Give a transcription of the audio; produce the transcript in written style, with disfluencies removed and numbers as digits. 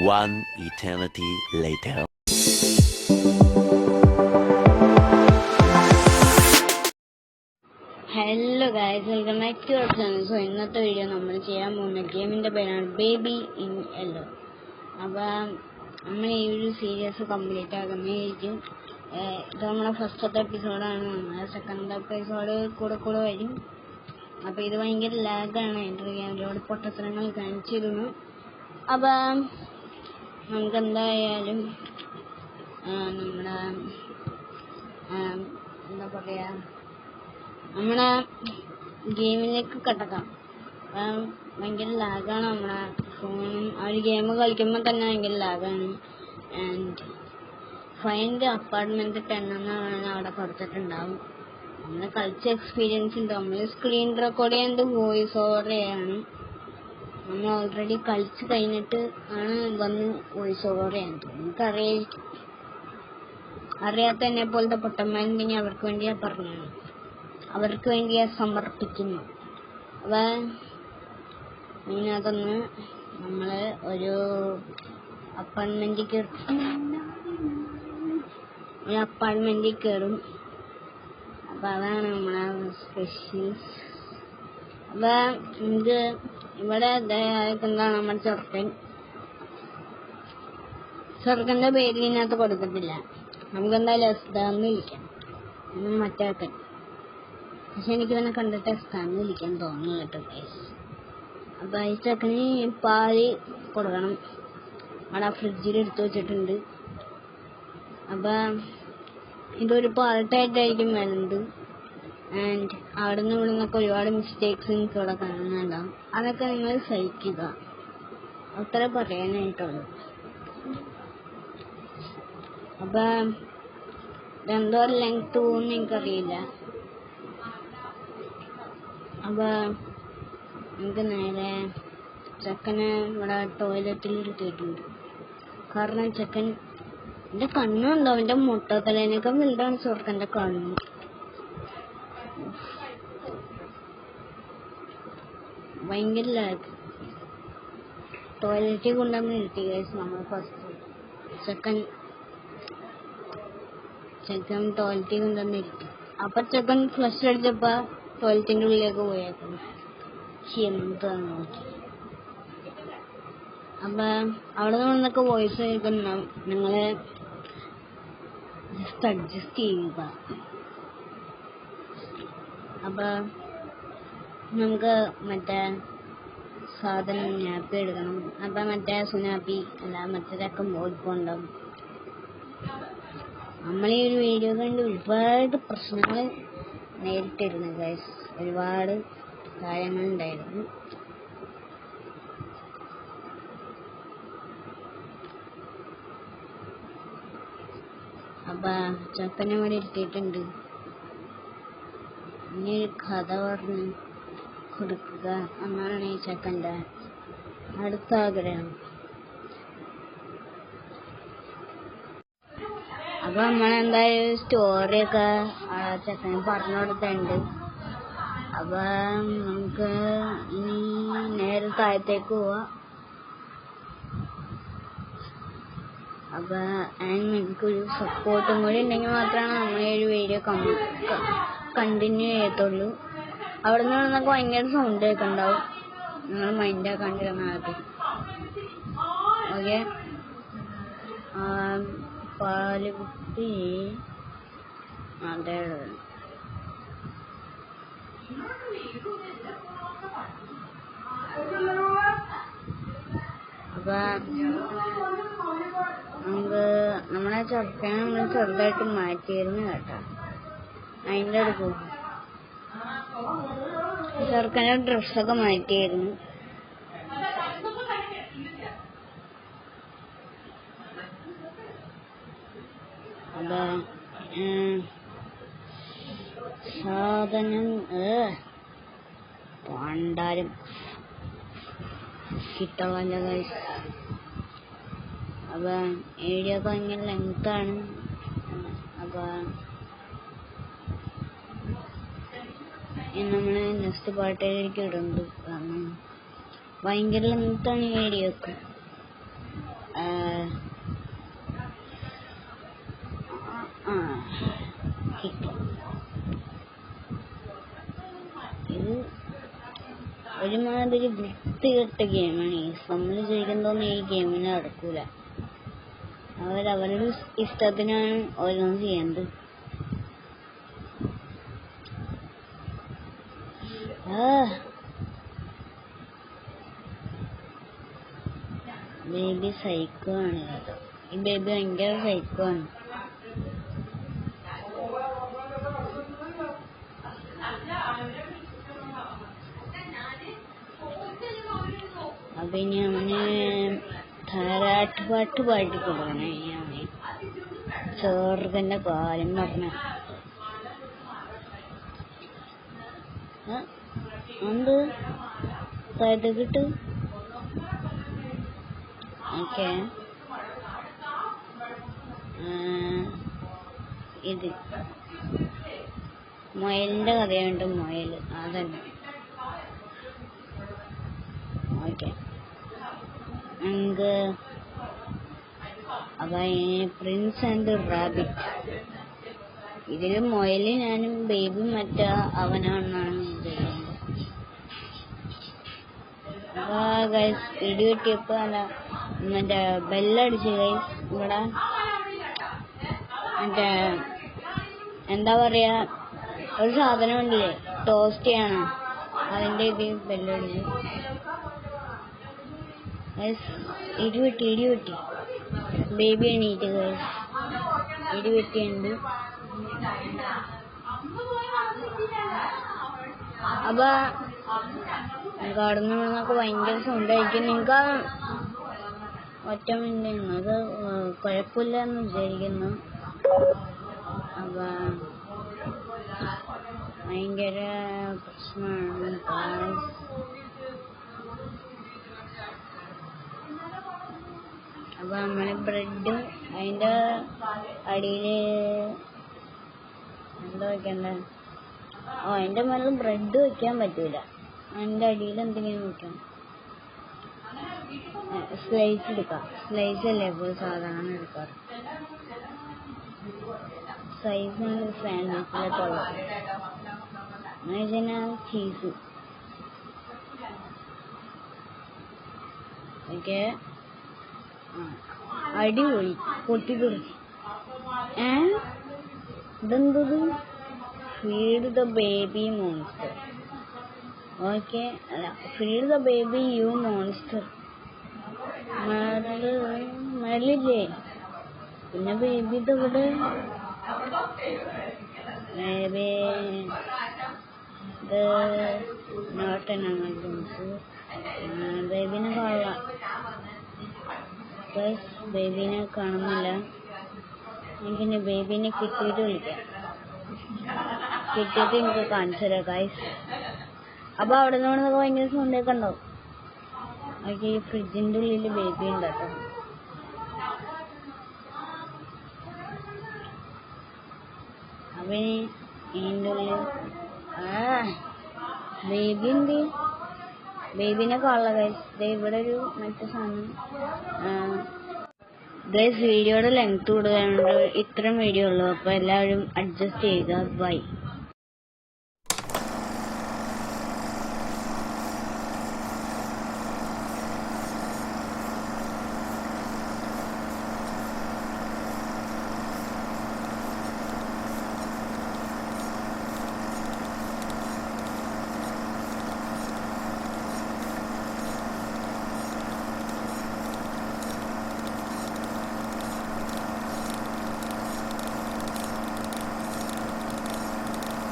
One eternity later. Hello guys, welcome back to our channel. So ഇന്നത്തെ video നമ്മൾ ചെയ്യാൻ പോകുന്ന ഗെയിമിൻ്റെ പേരാണ് ബേബി ഇൻ യെല്ലോ. അപ്പോൾ നമ്മൾ ഈ ഒരു സീരീസ് കംപ്ലീറ്റ് ആകുന്നതായിരിക്കും. ഇത് നമ്മുടെ ഫസ്റ്റത്തെ എപ്പിസോഡാണ്. നമ്മുടെ സെക്കൻഡ് എപ്പിസോഡ് കൂടെ വരും. അപ്പോൾ ഇത് ഭയങ്കര ലാഗാണ്. എൻ്റെ ഒരുപാട് പൊട്ടത്തരങ്ങൾ കാണിച്ചിരുന്നു. അപ്പം നമുക്ക് എന്തായാലും നമ്മുടെ എന്താ പറയുക, നമ്മുടെ ഗെയിമിലേക്ക് കടക്കാം. ഭയങ്കര ലാഗാണ് നമ്മുടെ ഫോണും. ആ ഒരു ഗെയിം കളിക്കുമ്പോൾ തന്നെ ഭയങ്കര ലാഗാണ്. ആൻഡ് ഫൈൻഡ് അപ്പാർട്ട്മെൻറ്റ് 10 എന്നാണ് അവിടെ കൊടുത്തിട്ടുണ്ടാവും. നമ്മൾ കളിച്ച എക്സ്പീരിയൻസ് ഉണ്ട്. നമ്മൾ സ്ക്രീൻ റെക്കോർഡ് ചെയ്യുന്നത് വോയിസ് ഓവർ ചെയ്യാണ്. നമ്മൾ ഓൾറെഡി കളിച്ച് കഴിഞ്ഞിട്ട് ആണ് വന്ന് വോയിസ് ഓവർ ചെയ്യാൻ. അറിയാത്ത എന്നെ പോലത്തെ പൊട്ടന്മാരുണ്ടെങ്കിൽ അവർക്ക് വേണ്ടിയാ പറഞ്ഞത്, അവർക്ക് വേണ്ടിയാ സമർപ്പിക്കുന്നു. അപ്പം ഇതിനകത്തുനിന്ന് നമ്മൾ ഒരു അപ്പാർട്ട്മെൻറ്റിൽ കയറും. അപ്പം അതാണ് നമ്മളെ സ്പെഷ്യൽ. അപ്പം ഇത് ഇവിടെ എന്താണ് നമ്മുടെ ചെറുക്കൻ്റെ പേര് ഇതിനകത്ത് കൊടുക്കത്തില്ല. നമുക്കെന്തായാലും എസ്താന്ന് വിളിക്കാം, മറ്റേക്കൻ. പക്ഷെ എനിക്ക് തന്നെ കണ്ടിട്ട് എസ്താന്ന് വിളിക്കാൻ തോന്നുന്നു കേട്ടോ ഗൈസ്. അപ്പം ഈ ചെക്കന് പാല് കൊടുക്കണം. അവിടെ ഫ്രിഡ്ജിൽ എടുത്തു വെച്ചിട്ടുണ്ട്. അപ്പം ഇതൊരു പാർട്ടായിട്ടായിരിക്കും വരുന്നത്. ആൻഡ് അവിടെ നിന്ന് ഇവിടെ നിന്നൊക്കെ ഒരുപാട് മിസ്റ്റേക്സ് എനിക്ക് ഇവിടെ കാണുന്നുണ്ടാവും. അതൊക്കെ നിങ്ങൾ സഹിക്കുക, അത്ര പറയാനായിട്ടുള്ളൂ. അപ്പം എന്തോ ലെങ്ത് പോകുമെന്ന് എനിക്കറിയില്ല. അപ്പം നമുക്ക് നേരെ ചെക്കനെ ഇവിടെ ടോയ്ലറ്റിൽ ഇരുത്തിയിട്ടുണ്ട്. കാരണം ചെക്കൻ, എൻ്റെ കണ്ണുണ്ടോ, അവൻ്റെ മുട്ടത്തലേനൊക്കെ വലുതാണ് ചെറുക്കൻ്റെ കണ്ണ്. ഭയങ്കര ലാഗ്. ടോയ്ലറ്റിൽ കൊണ്ടുവന്ന് ഇരുത്തി കഴിച്ച് നമ്മൾ ഫസ്റ്റ് ചെക്കൻ ടോയ്ലറ്റിൽ കൊണ്ടുവന്നിരിക്കും. അപ്പം ചെക്കൻ ഫ്ലഷ് അടിച്ചപ്പോൾ ടോയ്ലറ്റിൻ്റെ ഉള്ളിലേക്ക് പോയേക്കുന്നു. എന്താന്ന് നോക്കി. അപ്പം അവിടെ നിന്നൊക്കെ വോയിസ് കേൾക്കുന്നുണ്ടാവും. നിങ്ങൾ ജസ്റ്റ് അഡ്ജസ്റ്റ് ചെയ്യുക. അപ്പം നമുക്ക് മറ്റേ സാധനം നാപ്പി എടുക്കണം. അപ്പം മറ്റേ സുനാപ്പി അല്ല മറ്റേതൊക്കെ ഓടിക്കൊണ്ടാവും. നമ്മൾ ഈ ഒരു വീഡിയോ കണ്ട് ഒരുപാട് പ്രശ്നങ്ങൾ നേരിട്ടിരുന്നു ഗൈസ്. ഒരുപാട് കാര്യങ്ങളുണ്ടായിരുന്നു. അപ്പം ചെക്കനെ ഇവിടെ ഇരുത്തിയിട്ടുണ്ട്. ഇനി ഒരു കഥ പറഞ്ഞ് കൊടുക്കുക എന്നാണ് ഈ ചെക്കൻ്റെ അടുത്ത ആഗ്രഹം. അപ്പം നമ്മളെന്തായാലും സ്റ്റോറിയൊക്കെ ആ ചെക്കന് പറഞ്ഞു കൊടുത്തിട്ടുണ്ട്. അപ്പം നമുക്ക് ഇനി നേരെ താഴത്തേക്ക് പോവാം. അപ്പം എനിക്കൊരു സപ്പോർട്ടും കൂടി ഉണ്ടെങ്കിൽ മാത്രമാണ് നമ്മൾ ഈ ഒരു വീഡിയോ കണ്ടിന്യൂ ചെയ്യത്തുള്ളൂ. അവിടെ നിന്നൊക്കെ ഭയങ്കര സൗണ്ട് കേൾക്കുന്നുണ്ടാവും. നിങ്ങൾ മൈൻഡാക്കാണ്ടിരുന്ന ആദ്യം. ഓക്കെ, പാല് കുത്തി അതെ. അപ്പം നമുക്ക് നമ്മളെ ചെറുക്കനെ നമ്മൾ ചെറുതായിട്ട് മാറ്റിയിരുന്നു കേട്ടോ. അതിൻ്റെ അടുത്ത് ചെറുക്കൻ്റെ ഡ്രസ്സൊക്കെ മാറ്റിയായിരുന്നു. അപ്പം സാധനം പണ്ടാരും കിട്ടവല്ല ഗൈസ്. അപ്പം വീഡിയോ ഒക്കെ ഭയങ്കര ലെങ്താണ്. അപ്പം നമ്മൾ നെക്സ്റ്റ് പാർട്ടിലേക്ക് ഇടുന്നുണ്ട്. കാരണം ഭയങ്കര ലെങ്താണ് ഈ വീഡിയോ ഒക്കെ. ഒരുമാതിരി വൃത്തികെട്ട ഗെയിമാണ്. നമ്മൾ ചോദിക്കുന്നതൊന്നും ഈ ഗെയിമിന് നടക്കൂല. അവരവരുടെ ഇഷ്ടത്തിനാണ് ഓരോന്നും ചെയ്യുന്നത്. ബേബി സൈക്കോ ആണ് കേട്ടോ. ഈ ബേബി ഭയങ്കര സൈക്കോ ആണ്. അപ്പൊ ഇനി അവന് താരാട്ട് പാട്ട് പാടി കൊടുക്കണേ. അവന് ചേർക്കന്റെ കാര്യം പറഞ്ഞ എന്ത് ഇത് കിട്ടും. ഓക്കെ, ഇത് മുയലിന്റെ കഥയുണ്ട്. മുയൽ അതന്നെ. ഓക്കെ, നമുക്ക് അപ്പൊ പ്രിൻസ് ആൻഡ് റാബിറ്റ്. ഇതില് മുയല് ഞാനും ബേബി മറ്റേ അവനാണെന്നാണ് വിചാരിക്കുന്നത്. അപ്പൊ ഗൈസ് ഇടി കിട്ടിയപ്പോ അല്ല മറ്റേ ബെല്ലടിച്ച് ഗൈസ്. ഇവിടെ മറ്റേ എന്താ പറയാ, ഒരു സാധനം ഉണ്ടല്ലേ ടോസ്റ്റ് ചെയ്യണം, അതിന്റെ ഇത് ബെല്ലടിച്ച് ഗൈസ്. ഇടി വെട്ടി ബേബി എണീറ്റ് ഗൈസ്. ഇടി വെട്ടിയുണ്ട്. അപ്പൊ കടന്നു നിന്നൊക്കെ ഭയങ്കര സൗണ്ടായിരിക്കും. നിങ്ങൾക്ക് ഒറ്റ മിനിറ്റ്, നിങ്ങൾക്ക് കുഴപ്പമില്ല എന്ന് വിചാരിക്കുന്നു. അപ്പൊ ഭയങ്കര പ്രശ്നമാണ്. അപ്പൊ നമ്മള് ബ്രെഡ് അതിന്റെ അടിയില് എന്താ വെക്കണ്ടേ? അതിന്റെ മേലെ ബ്രെഡ് വെക്കാൻ പറ്റൂല. അതിന്റെ അടിയിൽ എന്തെങ്കിലും വെക്കണം. സ്ലൈസ് എടുക്കാം. സ്ലൈസ് അല്ലേ ഇപ്പോൾ സാധാരണ എടുക്കാറ്. സൈസാണ് സാൻഡ്വിച്ചിലൊക്കെ ചീസ്. ഓക്കെ, അടിപൊളി. പൊട്ടിത്തെറിച്ച് ഇതെന്തത്? Feed the baby monster. Okay, അല്ല, feed the baby you monster. മരലില്ലേ? പിന്നെ ബേബി ഇതവിടെ ബേബിനെ കാണാം. ബേബിനെ കാണുന്നില്ല. എനിക്കിനി ബേബിനെ കിട്ടിയിട്ട് വിളിക്കാം. കിട്ടിയിട്ട് എനിക്ക് കാണിച്ചു തരാം ഗൈസ്. അപ്പൊ അവിടെ നിന്നൊക്കെ ഭയങ്കര സൗണ്ടൊക്കെ ഉണ്ടാവും. ഓക്കെ, ഈ ഫ്രിഡ്ജിന്റെ ഉള്ളിൽ ബേബി ഉണ്ട് കേട്ടോ. അപ്പൊ ഇതിന്റെ ഉള്ളിൽ ബേബി ഉണ്ട്. ബേബിനെ കാണാം ഗൈസ്. ഇവിടെ ഒരു മറ്റു സാധനം. ഗൈസ്, വീഡിയോയുടെ ലെങ്ത് കൂടുതലുണ്ട്. ഇത്രയും വീഡിയോ ഉള്ളൂ. അപ്പൊ എല്ലാവരും അഡ്ജസ്റ്റ് ചെയ്യുക. ബൈ.